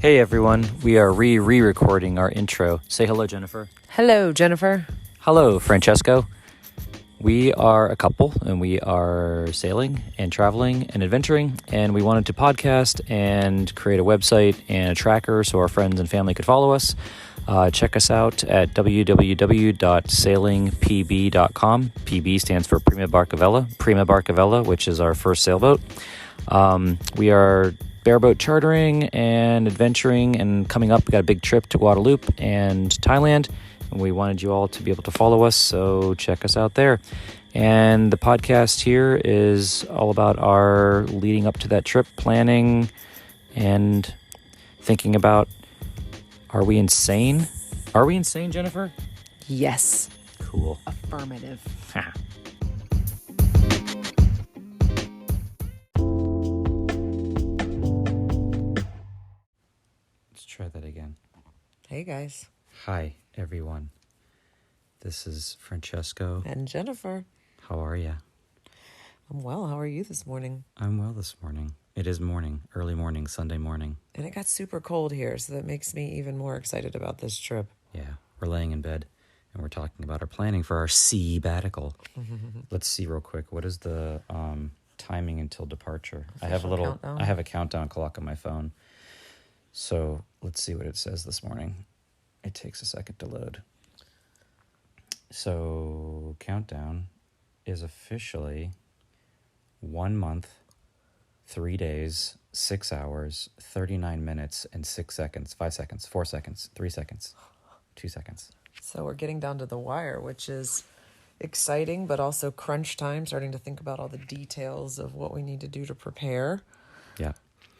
Hey everyone, we are re-recording our intro. Say hello, Jennifer. Hello, Jennifer. Hello, Francesco. We are a couple and we are sailing and traveling and adventuring, and we wanted to podcast and create a website and a tracker so our friends and family could follow us. Check us out at www.sailingpb.com. PB stands for Prima Barcavela, which is our first sailboat. We are bareboat chartering and adventuring, and coming up, we got a big trip to Guadeloupe and Thailand, and we wanted you all to be able to follow us, so check us out there. And the podcast here is all about our leading up to that trip, planning and thinking about, are we insane? Are we insane, Jennifer? Yes. Cool. Affirmative. Let's try that again. Hey, guys. Hi, everyone. This is Francesco. And Jennifer. How are you? I'm well. How are you this morning? I'm well this morning. It is morning, early morning, Sunday morning. And it got super cold here, so that makes me even more excited about this trip. Yeah, we're laying in bed, and we're talking about our planning for our SEAbbatical. Let's see real quick. What is the timing until departure? Countdown? I have a countdown clock on my phone. So let's see what it says this morning. It takes a second to load. So countdown is officially 1 month, 3 days, 6 hours, 39 minutes, and 6 seconds, 5 seconds, 4 seconds, 3 seconds, 2 seconds. So we're getting down to the wire, which is exciting, but also crunch time, starting to think about all the details of what we need to do to prepare. Yeah.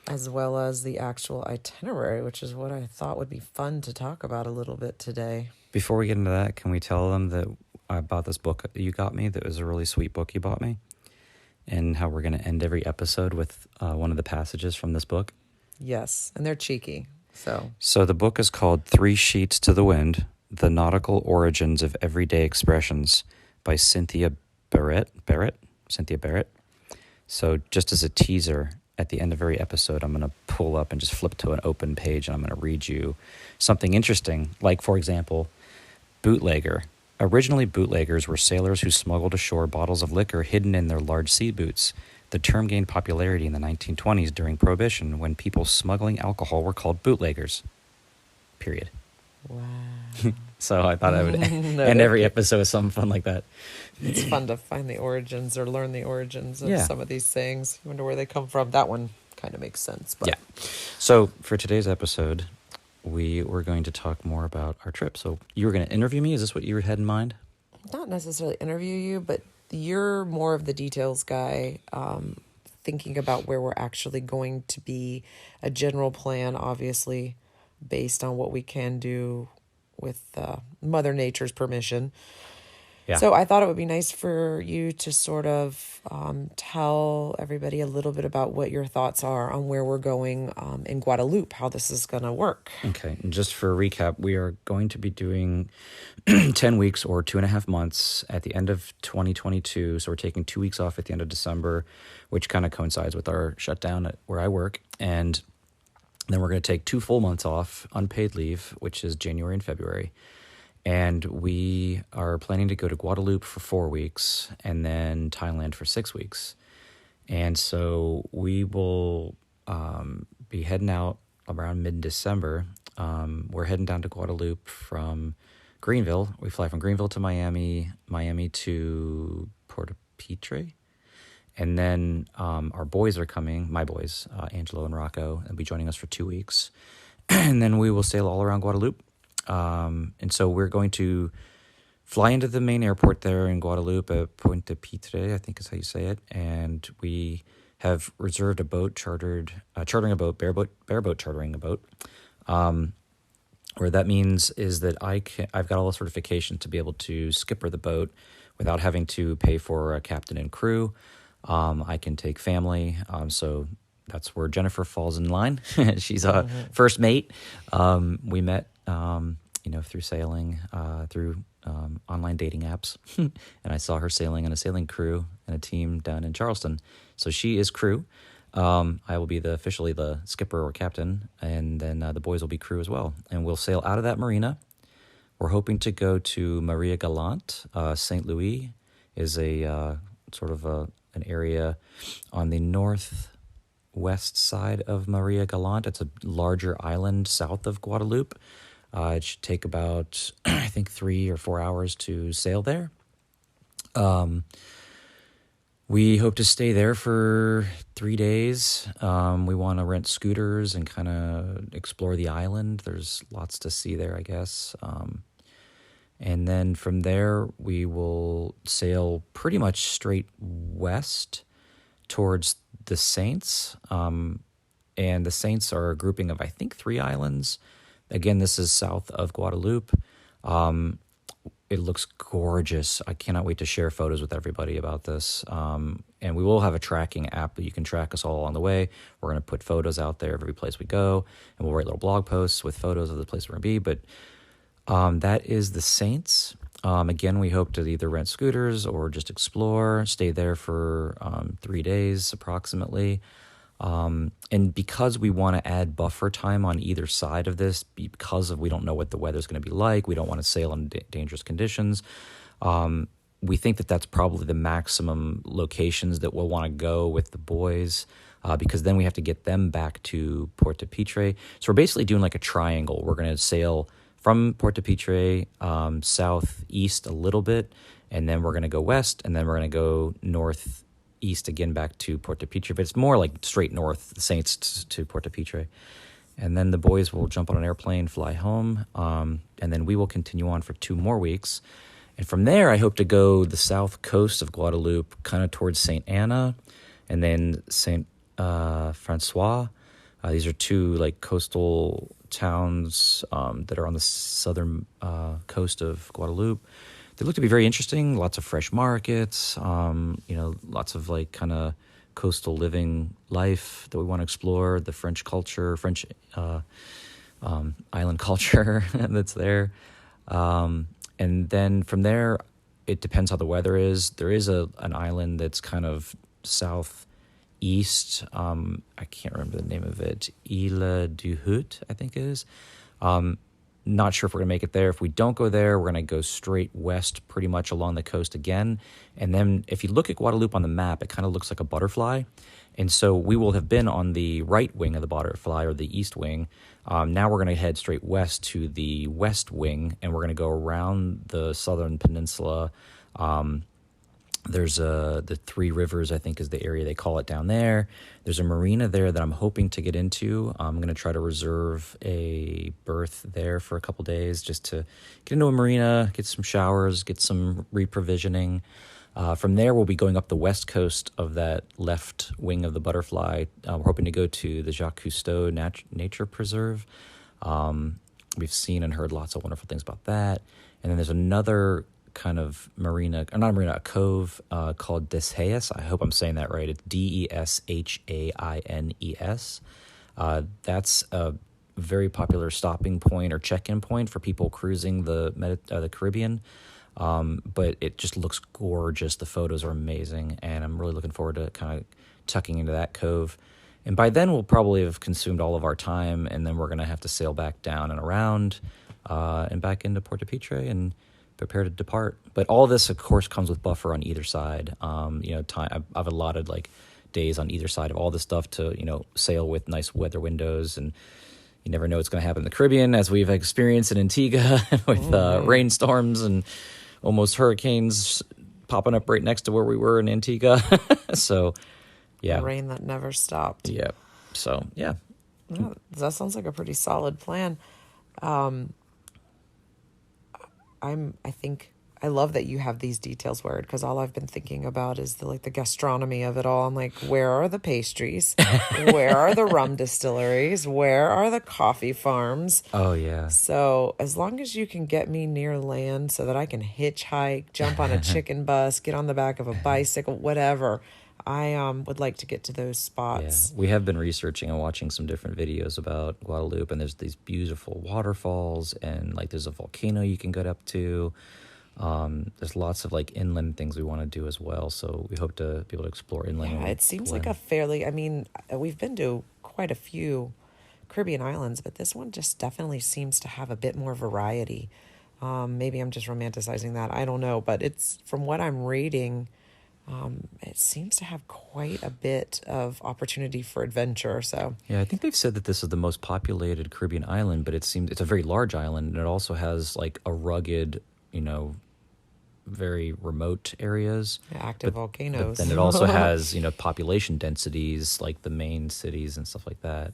As well as the actual itinerary, which is what I thought would be fun to talk about a little bit today. Before we get into that, can we tell them that I bought this book that you got me? That was a really sweet book you bought me. And how we're going to end every episode with one of the passages from this book. Yes, and they're cheeky. So the book is called 3 Sheets to the Wind, The Nautical Origins of Everyday Expressions by Cynthia Barrett. Cynthia Barrett. So just as a teaser, at the end of every episode, I'm going to pull up and just flip to an open page, and I'm going to read you something interesting. Like, for example, bootlegger. Originally, bootleggers were sailors who smuggled ashore bottles of liquor hidden in their large sea boots. The term gained popularity in the 1920s during Prohibition, when people smuggling alcohol were called bootleggers. Period. Wow. So I thought I would end every episode with something fun like that. It's fun to find the origins or learn the origins of some of these things. You wonder where they come from. That one kind of makes sense. But. Yeah. So for today's episode, we were going to talk more about our trip. So you were going to interview me? Is this what you had in mind? Not necessarily interview you, but you're more of the details guy, thinking about where we're actually going to be, a general plan, obviously, based on what we can do with Mother Nature's permission. Yeah. So I thought it would be nice for you to sort of tell everybody a little bit about what your thoughts are on where we're going in Guadeloupe, how this is going to work. Okay. And just for a recap, we are going to be doing 10 weeks or 2.5 months at the end of 2022. So we're taking 2 weeks off at the end of December, which kind of coincides with our shutdown at where I work. And then we're going to take 2 full months off, unpaid leave, which is January and February. And we are planning to go to Guadeloupe for 4 weeks and then Thailand for 6 weeks. And so we will be heading out around mid-December. We're heading down to Guadeloupe from Greenville. We fly from Greenville to Miami to Puerto Pitre. And then our boys are coming, my boys, Angelo and Rocco, and be joining us for 2 weeks. And then we will sail all around Guadeloupe. And so we're going to fly into the main airport there in Guadeloupe at Pointe Pitre, I think is how you say it. And we have reserved a boat, chartering a boat, bareboat chartering a boat. Where that means is that I've got all the certification to be able to skipper the boat without having to pay for a captain and crew. I can take family. So that's where Jennifer falls in line. She's a first mate. We met, through sailing, through online dating apps. And I saw her sailing on a sailing crew and a team down in Charleston. So she is crew. I will be officially the skipper or captain, and then the boys will be crew as well. And we'll sail out of that marina. We're hoping to go to Maria Galante. St. Louis is a sort of an area on the northwest side of Maria Galante. It's a larger island south of Guadeloupe. It should take about, I think, 3 or 4 hours to sail there. We hope to stay there for 3 days. We want to rent scooters and kind of explore the island. There's lots to see there, I guess. And then from there, we will sail pretty much straight west towards the Saints. And the Saints are a grouping of, I think, 3 islands. Again, this is south of Guadeloupe. It looks gorgeous. I cannot wait to share photos with everybody about this. And we will have a tracking app that you can track us all along the way. We're going to put photos out there of every place we go, and we'll write little blog posts with photos of the place we're going to be. But that is the Saints. Again, we hope to either rent scooters or just explore, stay there for 3 days approximately. And because we want to add buffer time on either side of this, because we don't know what the weather's going to be like, we don't want to sail in dangerous conditions, we think that that's probably the maximum locations that we'll want to go with the boys, because then we have to get them back to Porto Pitre. So we're basically doing like a triangle. We're going to sail from Porto Pitre southeast a little bit, and then we're going to go west, and then we're going to go northeast again back to Porto Pitre. But it's more like straight north, the Saints to Porto Pitre. And then the boys will jump on an airplane, fly home, and then we will continue on for 2 more weeks. And from there, I hope to go the south coast of Guadeloupe, kind of towards St. Anna, and then St. Francois. These are 2 like coastal towns that are on the southern coast of Guadeloupe. They look to be very interesting. Lots of fresh markets, lots of like kind of coastal living life that we want to explore. The French culture, French island culture that's there. And then from there, it depends how the weather is. There is an island that's kind of southeast. I can't remember the name of it. Ile du Hut, I think it is. Not sure if we're going to make it there. If we don't go there, we're going to go straight west pretty much along the coast again. And then if you look at Guadeloupe on the map, it kind of looks like a butterfly. And so we will have been on the right wing of the butterfly, or the east wing. Now we're going to head straight west to the west wing, and we're going to go around the southern peninsula. There's the 3 Rivers, I think, is the area they call it down there. There's a marina there that I'm hoping to get into. I'm going to try to reserve a berth there for a couple days just to get into a marina, get some showers, get some reprovisioning. From there, we'll be going up the west coast of that left wing of the butterfly. We're hoping to go to the Jacques Cousteau Nature Preserve. We've seen and heard lots of wonderful things about that. And then there's another kind of marina, or not a marina, a cove called Deshaines. I hope I'm saying that right. It's Deshaines. That's a very popular stopping point or check-in point for people cruising the Caribbean. But it just looks gorgeous. The photos are amazing, and I'm really looking forward to kind of tucking into that cove. And by then, we'll probably have consumed all of our time, and then we're going to have to sail back down and around and back into Porto Pitre and prepare to depart. But all this, of course, comes with buffer on either side. Time I've allotted like days on either side of all this stuff to sail with nice weather windows, and you never know what's going to happen in the Caribbean, as we've experienced in Antigua with rainstorms and almost hurricanes popping up right next to where we were in Antigua. So, yeah. The rain that never stopped. Yeah. So, yeah. Yeah, that sounds like a pretty solid plan. I love that you have these details wired, because all I've been thinking about is the gastronomy of it all. I'm like, where are the pastries? Where are the rum distilleries? Where are the coffee farms? Oh, yeah. So as long as you can get me near land so that I can hitchhike, jump on a chicken bus, get on the back of a bicycle, whatever, I would like to get to those spots. Yeah. We have been researching and watching some different videos about Guadeloupe, and there's these beautiful waterfalls, and there's a volcano you can get up to. There's lots of like inland things we want to do as well. So we hope to be able to explore inland. Yeah, when we it seems pull like in. a fairly, I mean, we've been to quite a few Caribbean islands, but this one just definitely seems to have a bit more variety. Maybe I'm just romanticizing that. I don't know, but it's from what I'm reading, it seems to have quite a bit of opportunity for adventure. So, Yeah, I think they've said that this is the most populated Caribbean island, but it seems it's a very large island, and it also has like a rugged, you know, very remote areas. active But then volcanoes. it also has, you know, population densities like the main cities and stuff like that.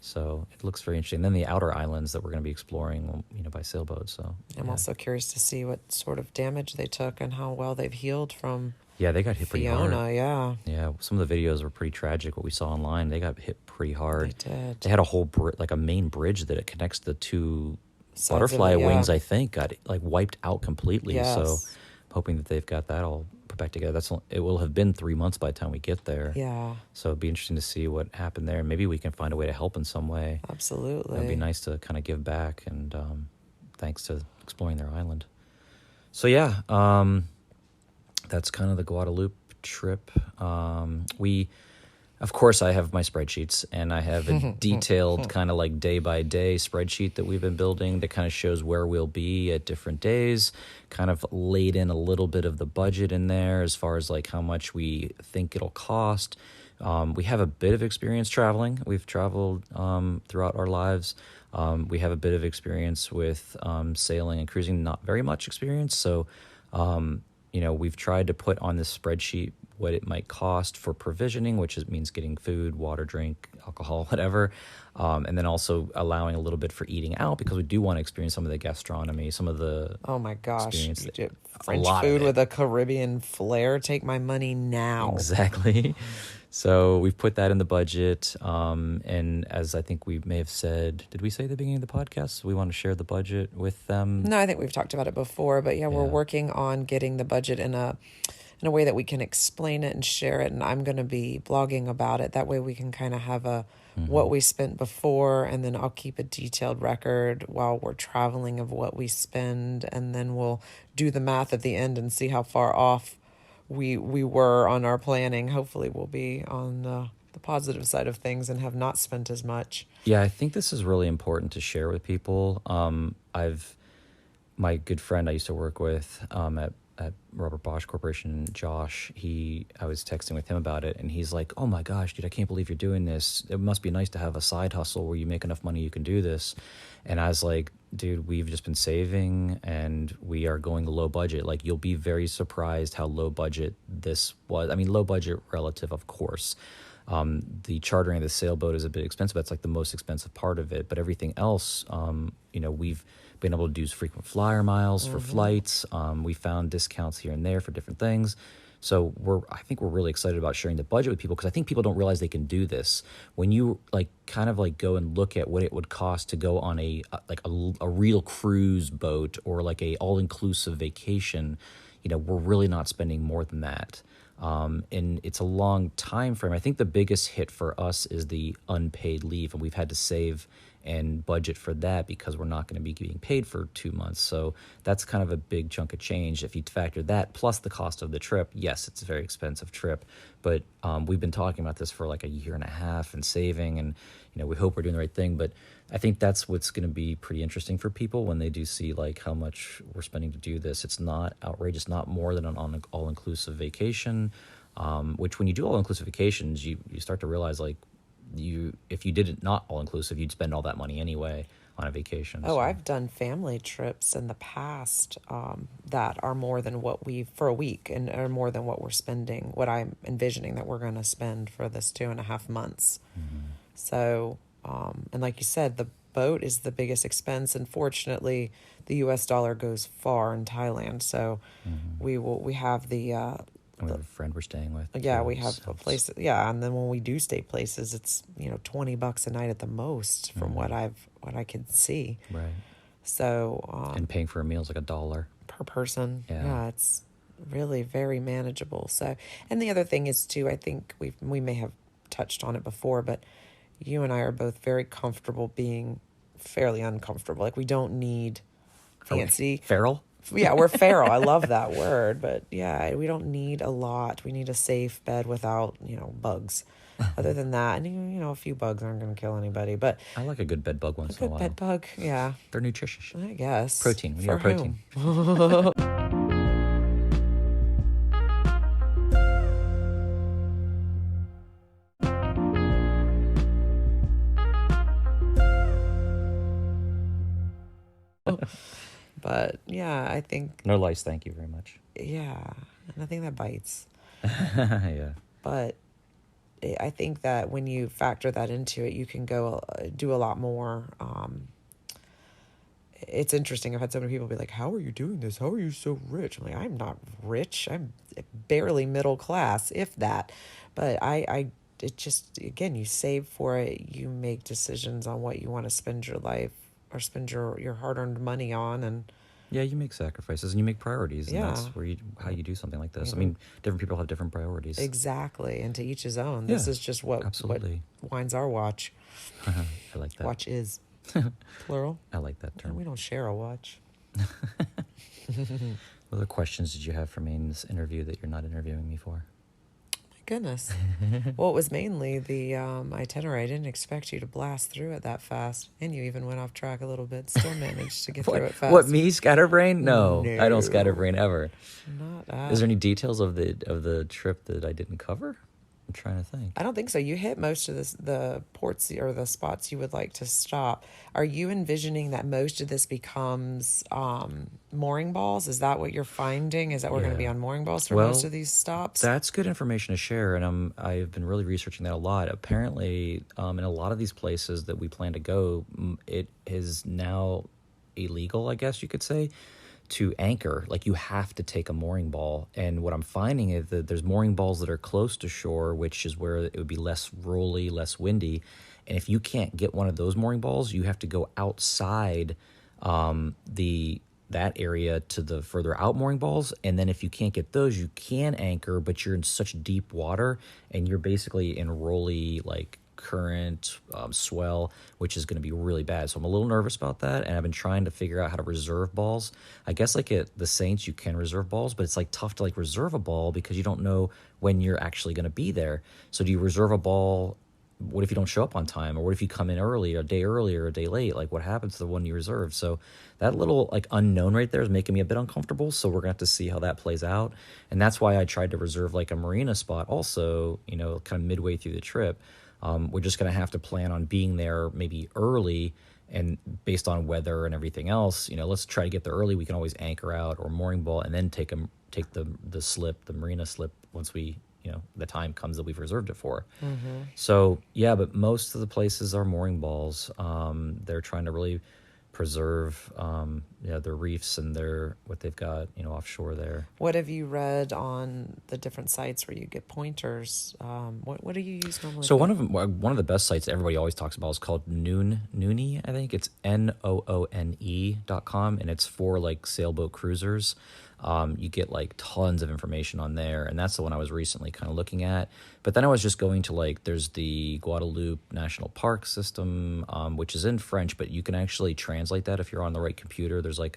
So it looks very interesting. And then the outer islands that we're going to be exploring, you know, by sailboat. So I'm yeah, also curious to see what sort of damage they took and how well they've healed from yeah, they got hit pretty hard. Fiona. Yeah, Yeah, some of the videos were pretty tragic. What we saw online, they got hit pretty hard. they did. They had a whole like a main bridge that it connects the two Sides of butterfly it, yeah. wings. I think got like wiped out completely. So Yes. I'm hoping that they've got that all put back together. It will have been 3 months by the time we get there. Yeah, So it'd be interesting to see what happened there. Maybe we can find a way to help in some way. absolutely. It'd be nice to kind of give back, and thanks to exploring their island. So yeah, that's kind of the Guadeloupe trip. Of course, I have my spreadsheets, and I have a detailed kind of like day by day spreadsheet that we've been building that kind of shows where we'll be at different days, kind of laid in a little bit of the budget in there as far as like how much we think it'll cost. We have a bit of experience traveling. We've traveled throughout our lives. We have a bit of experience with sailing and cruising, not very much experience. So, you know, we've tried to put on this spreadsheet what it might cost for provisioning, which means getting food, water, drink, alcohol, whatever. And then also allowing a little bit for eating out because we do want to experience some of the gastronomy, some of the Oh my gosh. experience. You did A French lot of food it. with a Caribbean flair. Take my money now. Exactly. So we've put that in the budget. And as I think we may have said, did we say at the beginning of the podcast, we want to share the budget with them? No, I think we've talked about it before, but yeah, we're Yeah. working on getting the budget in a way that we can explain it and share it. And I'm going to be blogging about it. That way we can kind of have a what we spent before, and then I'll keep a detailed record while we're traveling of what we spend, and then we'll do the math at the end and see how far off we were on our planning. Hopefully we'll be on the positive side of things and have not spent as much. Yeah, I think this is really important to share with people. My good friend I used to work with at Robert Bosch Corporation, Josh, I was texting with him about it, and he's like, "Oh my gosh, dude, I can't believe you're doing this. It must be nice to have a side hustle where you make enough money you can do this." And I was like, "Dude, we've just been saving, and we are going low budget. Like, you'll be very surprised how low budget this was. I mean, low budget relative, of course." The chartering of the sailboat is a bit expensive. That's like the most expensive part of it. But everything else, you know, we've been able to do frequent flyer miles for flights. We found discounts here and there for different things. So I think we're really excited about sharing the budget with people because I think people don't realize they can do this. When you like kind of like go and look at what it would cost to go on a real cruise boat or like a all-inclusive vacation, you know, we're really not spending more than that. And it's a long time frame. I think the biggest hit for us is the unpaid leave, and we've had to save and budget for that because we're not going to be getting paid for 2 months. So that's kind of a big chunk of change. If you factor that plus the cost of the trip, yes, it's a very expensive trip, but we've been talking about this for like a year and a half and saving, and you know, we hope we're doing the right thing. But I think that's what's going to be pretty interesting for people when they do see like how much we're spending to do this. It's not outrageous, not more than an all-inclusive vacation, which when you do all-inclusive vacations, you start to realize like if you did it not all-inclusive, you'd spend all that money anyway on a vacation. Oh, I've done family trips in the past that are more than for a week and are more than what we're spending, what I'm envisioning that we're going to spend for this 2.5 months. So, and like you said, the boat is the biggest expense. And fortunately, the US dollar goes far in Thailand. So we have we have a friend we're staying with. yeah, too, we have so a place. Yeah. And then when we do stay places, it's, you know, $20 a night at the most from what I can see. Right. So, And paying for a meal is like $1. per person. Yeah. Yeah, it's really very manageable. So, and the other thing is too, I think we may have touched on it before, but you and I are both very comfortable being fairly uncomfortable. Like we don't need fancy. Feral? Yeah, we're feral. I love that word, but yeah, we don't need a lot. We need a safe bed without, bugs. Other than that, and a few bugs aren't going to kill anybody, but I like a good bed bug a once in a good bed while. bug, yeah, They're nutritious. I guess. Protein. We For are protein. whom? But yeah, I think, No lice, thank you very much. yeah, nothing that bites. Yeah. But I think that when you factor that into it, you can go do a lot more. It's interesting. I've had so many people be like, "How are you doing this? How are you so rich?" I'm like, "I'm not rich. I'm barely middle class, if that." But it just, again, you save for it. You make decisions on what you want to spend your life or spend your hard-earned money on, and Yeah, you make sacrifices and you make priorities, and yeah, that's how you do something like this. you I know, mean, different people have different priorities. exactly. And to each his own. Yeah, This is just what absolutely. winds our watch. I like that. Watch is plural. I like that And term. we don't share a watch. What other questions did you have for me in this interview that you're not interviewing me for? My goodness. Well, it was mainly the itinerary. I didn't expect you to blast through it that fast. And you even went off track a little bit. Still managed to get through it fast. What, me, scatterbrain? No, I don't No. scatterbrain ever. Not Is there any details of the trip that I didn't cover? I'm trying to think. I don't think so. You hit most of the ports or the spots you would like to stop. Are you envisioning that most of this becomes mooring balls? Is that what you're finding? Is that we're going to be Yeah. on mooring balls for Well, most of these stops? That's good information to share, and I've been really researching that a lot. Apparently, in a lot of these places that we plan to go, it is now illegal, I guess you could say, to anchor. Like, you have to take a mooring ball. And what I'm finding is that there's mooring balls that are close to shore, which is where it would be less rolly, less windy. And if you can't get one of those mooring balls, you have to go outside that area to the further out mooring balls. And then if you can't get those, you can anchor, but you're in such deep water and you're basically in rolly, like, current, swell, which is going to be really bad. So I'm a little nervous about that, and I've been trying to figure out how to reserve balls. I guess like at the Saints you can reserve balls, but it's like tough to like reserve a ball because you don't know when you're actually going to be there. So do you reserve a ball? What if you don't show up on time? Or what if you come in early, or a day early, or a day late? Like, what happens to the one you reserved? So that little like unknown right there is making me a bit uncomfortable. So we're gonna have to see how that plays out. And that's why I tried to reserve like a marina spot also, kind of midway through the trip. We're just going to have to plan on being there maybe early, and based on weather and everything else, let's try to get there early. We can always anchor out or mooring ball and then take the slip, the marina slip, once we, the time comes that we've reserved it for. Mm-hmm. So yeah, but most of the places are mooring balls. They're trying to really preserve their reefs and what they've got offshore there. What have you read on the different sites where you get pointers? What do you use normally? So one of the best sites that everybody always talks about is called Noone. I think it's NOONE.com, and it's for like sailboat cruisers. You get like tons of information on there, and that's the one I was recently kind of looking at. But then I was just going to there's the Guadeloupe National Park system, which is in French, but you can actually translate that if you're on the right computer. There's like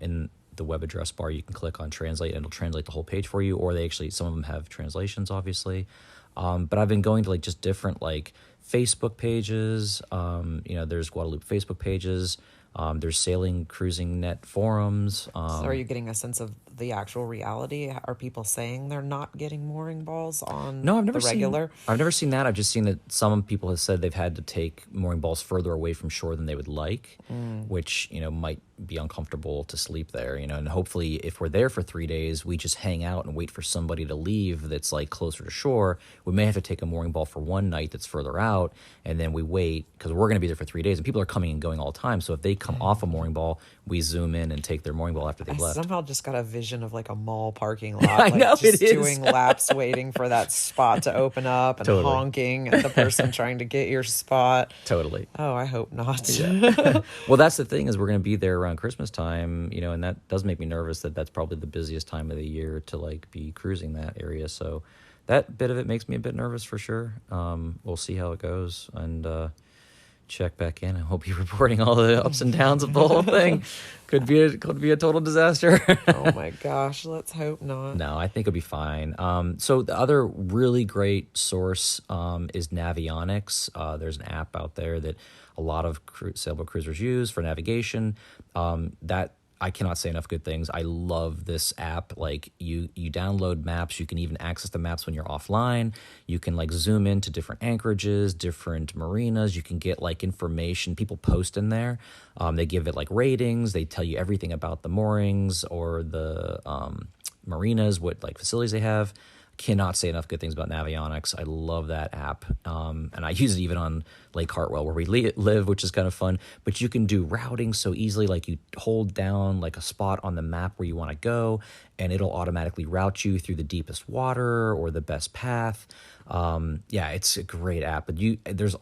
in the web address bar, you can click on translate and it'll translate the whole page for you, or some of them have translations, obviously. But I've been going to just different Facebook pages. There's Guadeloupe Facebook pages. There's sailing, cruising net forums. So are you getting a sense of the actual reality? Are people saying they're not getting mooring balls on No, I've never the regular? I've never seen that. I've just seen that some people have said they've had to take mooring balls further away from shore than they would like, which, might be uncomfortable to sleep there, and hopefully if we're there for 3 days, we just hang out and wait for somebody to leave that's closer to shore. We may have to take a mooring ball for one night that's further out, and then we wait because we're going to be there for 3 days and people are coming and going all the time. So if they come off a mooring ball, we zoom in and take their mooring ball after they've I left. somehow just got a vision of a mall parking lot. I know, just it is. doing laps waiting for that spot to open up and Totally. honking at the person trying to get your spot. Totally. Oh, I hope not. Yeah. Well, that's the thing, is we're going to be there around Christmas time, and that does make me nervous that that's probably the busiest time of the year to be cruising that area. So that bit of it makes me a bit nervous for sure. We'll see how it goes. And check back in. I hope you're reporting all the ups and downs of the whole thing. Could be a total disaster. Oh my gosh, let's hope not. No, I think it'll be fine. So the other really great source is Navionics. There's an app out there that a lot of sailboat cruisers use for navigation. That I cannot say enough good things. I love this app. Like you download maps. You can even access the maps when you're offline. You can like zoom into different anchorages, different marinas. You can get like information. People post in there. They give it like ratings. They tell you everything about the moorings or the marinas, what like facilities they have. Cannot say enough good things about Navionics. I love that app. And I use it even on Lake Hartwell where we live, which is kind of fun. But you can do routing so easily. Like you hold down like a spot on the map where you want to go, and it'll automatically route you through the deepest water or the best path. Yeah, it's a great app. But there's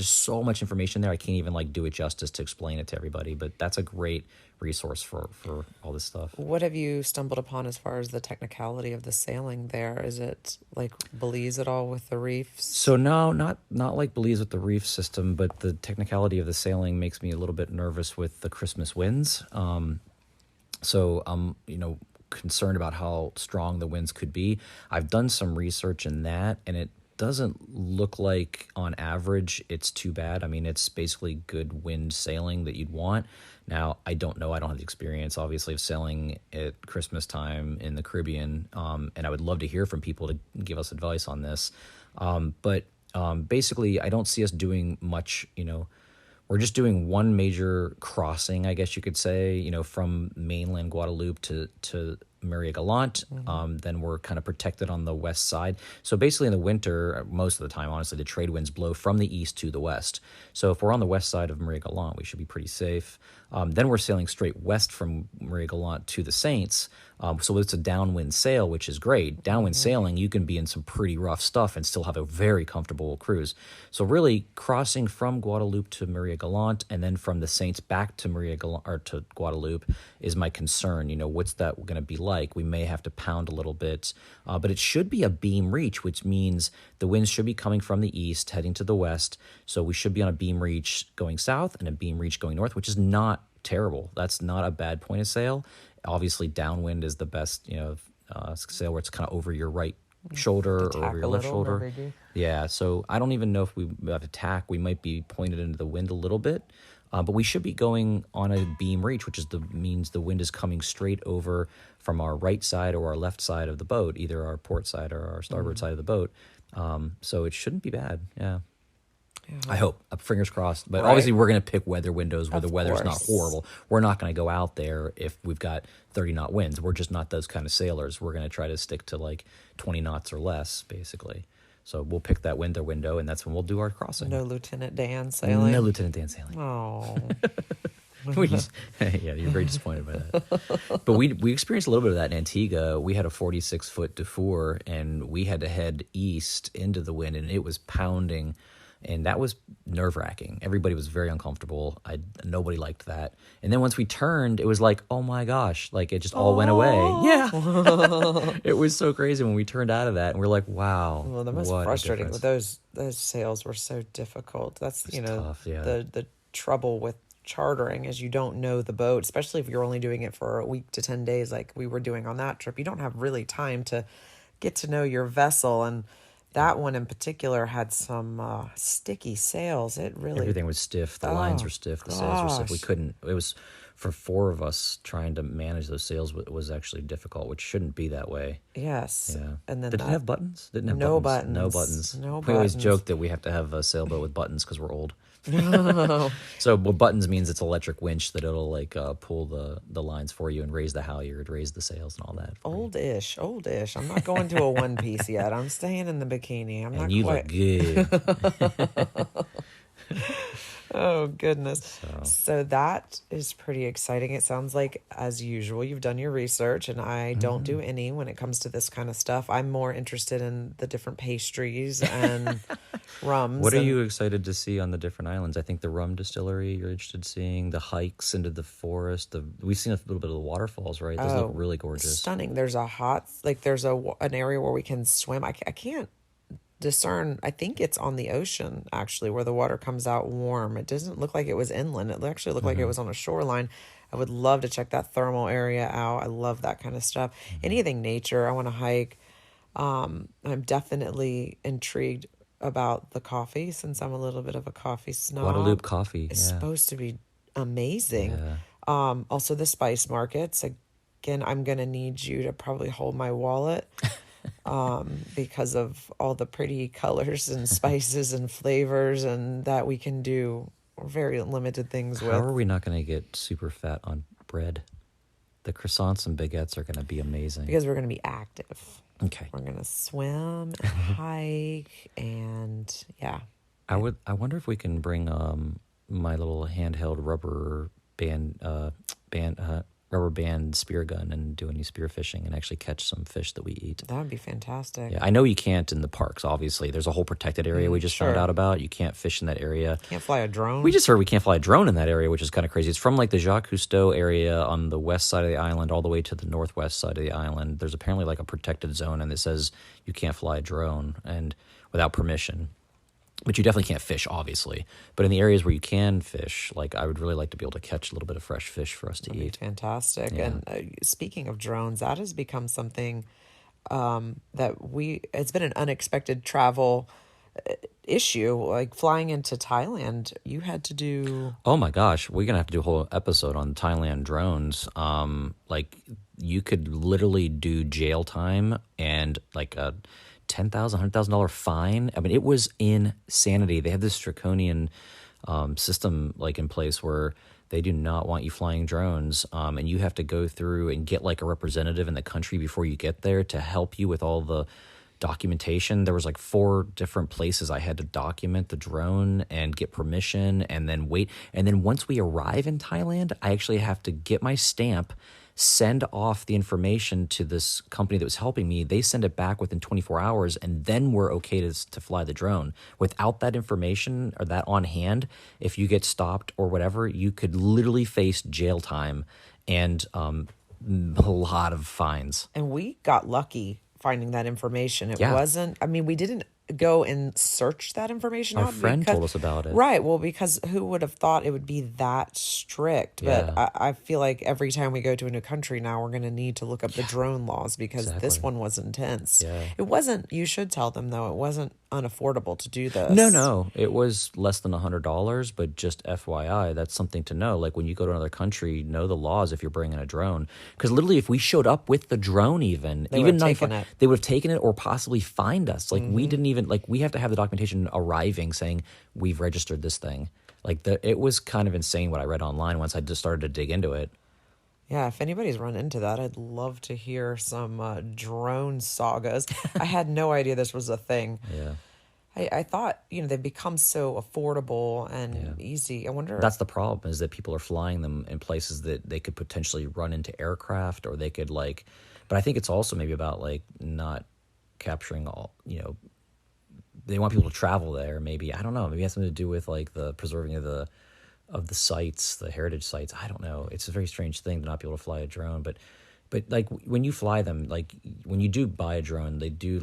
so much information there. I can't even like do it justice to explain it to everybody. But that's a great resource for all this stuff. What have you stumbled upon as far as the technicality of the sailing there? Is it like Belize at all with the reefs? So no, not like Belize with the reef system, but the technicality of the sailing makes me a little bit nervous with the Christmas winds. So I'm, concerned about how strong the winds could be. I've done some research in that, and it doesn't look like on average it's too bad. I mean, it's basically good wind sailing that you'd want. Now, I don't know. I don't have the experience, obviously, of sailing at Christmas time in the Caribbean, and I would love to hear from people to give us advice on this. But basically, I don't see us doing much, we're just doing one major crossing, I guess you could say, from mainland Guadeloupe to Maria Gallant. Then we're kind of protected on the west side. So basically in the winter, most of the time, honestly, the trade winds blow from the east to the west. So if we're on the west side of Maria Gallant, we should be pretty safe. Then we're sailing straight west from Maria Gallant to the Saints. So it's a downwind sail, which is great. Downwind sailing, you can be in some pretty rough stuff and still have a very comfortable cruise. So really crossing from Guadeloupe to Maria Gallant and then from the Saints back to Maria Gallant or to Guadeloupe is my concern. What's that going to be like? We may have to pound a little bit, but it should be a beam reach, which means the winds should be coming from the east, heading to the west. So we should be on a beam reach going south and a beam reach going north, which is not terrible. That's not a bad point of sail. Obviously, downwind is the best, sail where it's kind of over your right shoulder or over your left shoulder. Yeah, so I don't even know if we have attack. We might be pointed into the wind a little bit, but we should be going on a beam reach, which means the wind is coming straight over from our right side or our left side of the boat, either our port side or our starboard side of the boat. So it shouldn't be bad. Yeah. I hope. Fingers crossed. But obviously we're going to pick weather windows where the weather's not horrible. We're not going to go out there if we've got 30-knot winds. We're just not those kind of sailors. We're going to try to stick to like 20 knots or less, basically. So we'll pick that window, and that's when we'll do our crossing. No Lieutenant Dan sailing? No Lieutenant Dan sailing. Oh. Yeah, you're very disappointed by that. But we experienced a little bit of that in Antigua. We had a 46-foot Dufour, and we had to head east into the wind, and it was pounding. And that was nerve-wracking. Everybody was very uncomfortable. Nobody liked that. And then once we turned, it was like, oh my gosh, like it just all went away. Yeah. It was so crazy when we turned out of that. And we're like, wow. Well, the most frustrating with those sails were so difficult. That's, tough, yeah. the trouble with chartering is you don't know the boat, especially if you're only doing it for a week to 10 days like we were doing on that trip. You don't have really time to get to know your vessel, and that one in particular had some sticky sails. Everything was stiff. The lines were stiff. The sails were stiff. We couldn't. It was for four of us trying to manage those sails. It was actually difficult, which shouldn't be that way. Yes. Yeah. And then did it have buttons? Didn't have no buttons. No buttons. We always joke that we have to have a sailboat with buttons because we're old. So what buttons means it's electric winch that it'll like pull the lines for you and raise the halyard, raise the sails and all that. Oldish. I'm not going to a one piece yet. I'm staying in the bikini. I'm not. You look good. Oh goodness. So that is pretty exciting. It sounds like, as usual, you've done your research, and I don't do any when it comes to this kind of stuff. I'm more interested in the different pastries and rums. What are you excited to see on the different islands? I think the rum distillery you're interested in seeing, the hikes into the forest. We've seen a little bit of the waterfalls, right? Those look really gorgeous. Stunning. There's an area where we can swim. I can't discern. I think it's on the ocean, actually, where the water comes out warm. It doesn't look like it was inland. It actually looked like it was on a shoreline. I would love to check that thermal area out. I love that kind of stuff. Anything nature, I want to hike. I'm definitely intrigued about the coffee, since I'm a little bit of a coffee snob. Guadeloupe coffee. It's Yeah. supposed to be amazing. Yeah. Also the spice markets. Again, I'm gonna need you to probably hold my wallet, because of all the pretty colors and spices and flavors and that we can do very limited things How with. are we not going to get super fat on bread? The croissants and baguettes are going to be amazing. Because we're gonna be active. Okay. We're gonna swim and hike, and yeah. I wonder if we can bring my little handheld rubber band spear gun and do any spear fishing and actually catch some fish that we eat. That would be fantastic. Yeah, I know you can't in the parks, obviously. There's a whole protected area we just found sure. out about. You can't fish in that area. Can't fly a drone. We just heard we can't fly a drone in that area, which is kind of crazy. It's from like the Jacques Cousteau area on the west side of the island all the way to the northwest side of the island. There's apparently like a protected zone, and it says you can't fly a drone and without permission. But you definitely can't fish, obviously. But in the areas where you can fish, like I would really like to be able to catch a little bit of fresh fish for us to That'd be eat. fantastic. Yeah. And speaking of drones, that has become something it's been an unexpected travel issue. Like flying into Thailand, you had to do. Oh my gosh, we're gonna have to do a whole episode on Thailand drones. Like you could literally do jail time and like a $10,000 fine. I mean, it was insanity. They have this draconian system like in place where they do not want you flying drones, and you have to go through and get like a representative in the country before you get there to help you with all the documentation. There was like 4 different places I had to document the drone and get permission and then wait. And then once we arrive in Thailand, I actually have to get my stamp, send off the information to this company that was helping me. They send it back within 24 hours, and then we're okay to fly the drone. Without that information or that on hand, if you get stopped or whatever, you could literally face jail time and a lot of fines. And we got lucky finding that information. It Yeah. wasn't, I mean, we didn't go and search that information Our out. friend told us about it. Right. Well, because who would have thought it would be that strict? Yeah. But I feel like every time we go to a new country now, we're going to need to look up the drone laws, because this Exactly. one was intense. Yeah. It wasn't, you should tell them though, it wasn't unaffordable to do this. No, it was less than $100, but just FYI, that's something to know. Like when you go to another country, know the laws if you're bringing a drone. Because literally, if we showed up with the drone, even would've not taken it. they would have taken it or possibly fined us. Like we didn't even we have to have the documentation arriving saying we've registered this thing. Like it was kind of insane what I read online once I just started to dig into it. Yeah, if anybody's run into that, I'd love to hear some drone sagas. I had no idea this was a thing. Yeah. I thought, they've become so affordable and easy. I wonder. That's the problem, is that people are flying them in places that they could potentially run into aircraft, or they could but I think it's also maybe about not capturing all, they want people to travel there. Maybe, I don't know, maybe it has something to do with the preserving of the sites, the heritage sites. I don't know. It's a very strange thing to not be able to fly a drone, but when you fly them, when you do buy a drone, they do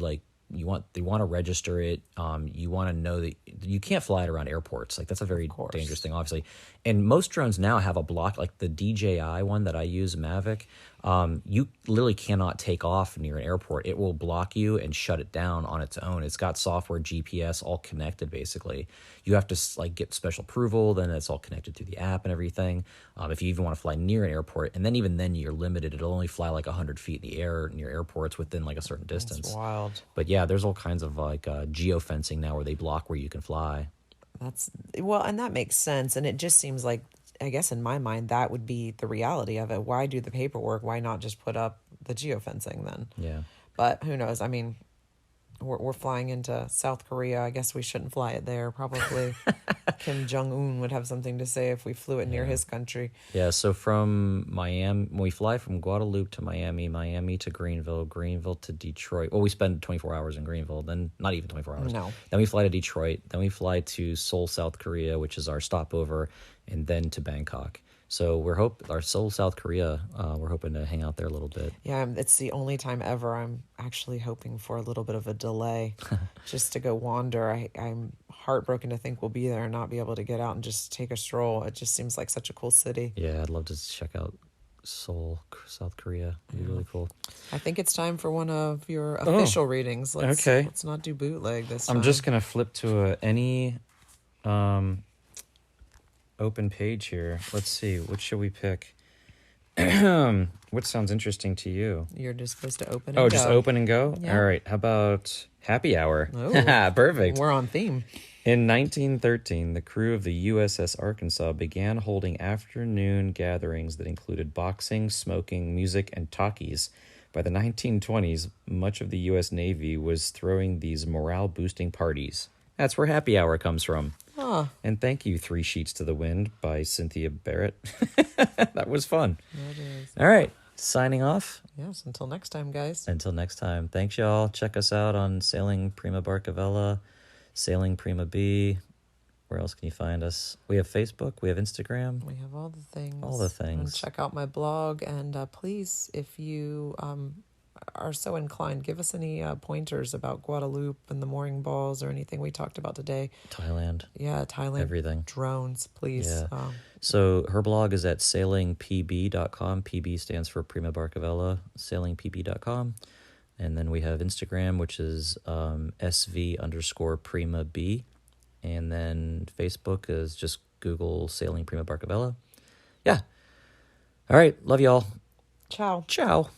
they want to register it. You want to know that you can't fly it around airports. That's a very dangerous thing, obviously. And most drones now have a block, like the DJI one that I use, Mavic. You literally cannot take off near an airport. It will block you and shut it down on its own. It's got software, GPS, all connected, basically. You have to get special approval, then it's all connected through the app and everything. If you even want to fly near an airport, and then even then you're limited. It'll only fly 100 feet in the air near airports within a certain distance. That's wild. But yeah, there's all kinds of geofencing now where they block where you can fly. And that makes sense. And it just seems like, I guess in my mind, that would be the reality of it. Why do the paperwork? Why not just put up the geofencing then? Yeah. But who knows? I mean, we're flying into South Korea. I guess we shouldn't fly it there. Probably Kim Jong-un would have something to say if we flew it near his country. Yeah, so from Miami, when we fly from Guadeloupe to Miami, Miami to Greenville, Greenville to Detroit. Well, we spend 24 hours in Greenville, then not even 24 hours. No. Then we fly to Detroit, then we fly to Seoul, South Korea, which is our stopover, and then to Bangkok. So our Seoul, South Korea. We're hoping to hang out there a little bit. Yeah, it's the only time ever I'm actually hoping for a little bit of a delay just to go wander. I'm heartbroken to think we'll be there and not be able to get out and just take a stroll. It just seems like such a cool city. Yeah, I'd love to check out Seoul, South Korea. It'd be really cool. I think it's time for one of your official readings. Okay. Let's not do bootleg this time. I'm just gonna flip to any open page here. Let's see. What should we pick? What sounds interesting to you? You're just supposed to open and Oh, go. just open and go? Yeah. All right. How about happy hour? Oh. Perfect. We're on theme. In 1913, the crew of the USS Arkansas began holding afternoon gatherings that included boxing, smoking, music, and talkies. By the 1920s, much of the U.S. Navy was throwing these morale-boosting parties. That's where happy hour comes from. Huh. And thank you, Three Sheets to the Wind by Cynthia Barrett. That was fun. That is. All right. Signing off. Yes, until next time, guys. Until next time. Thanks, y'all. Check us out on Sailing Prima Barcavella, Sailing Prima B. Where else can you find us? We have Facebook. We have Instagram. We have all the things. All the things. And check out my blog. And please, if you are so inclined, give us any pointers about Guadeloupe and the mooring balls or anything we talked about today. Thailand. Yeah, Thailand. Everything. Drones, please. Yeah. So her blog is at sailingpb.com. PB stands for Prima Barcavella, sailingpb.com. And then we have Instagram, which is SV_Prima B. And then Facebook is just Google Sailing Prima Barcavella. Yeah. All right. Love y'all. Ciao. Ciao.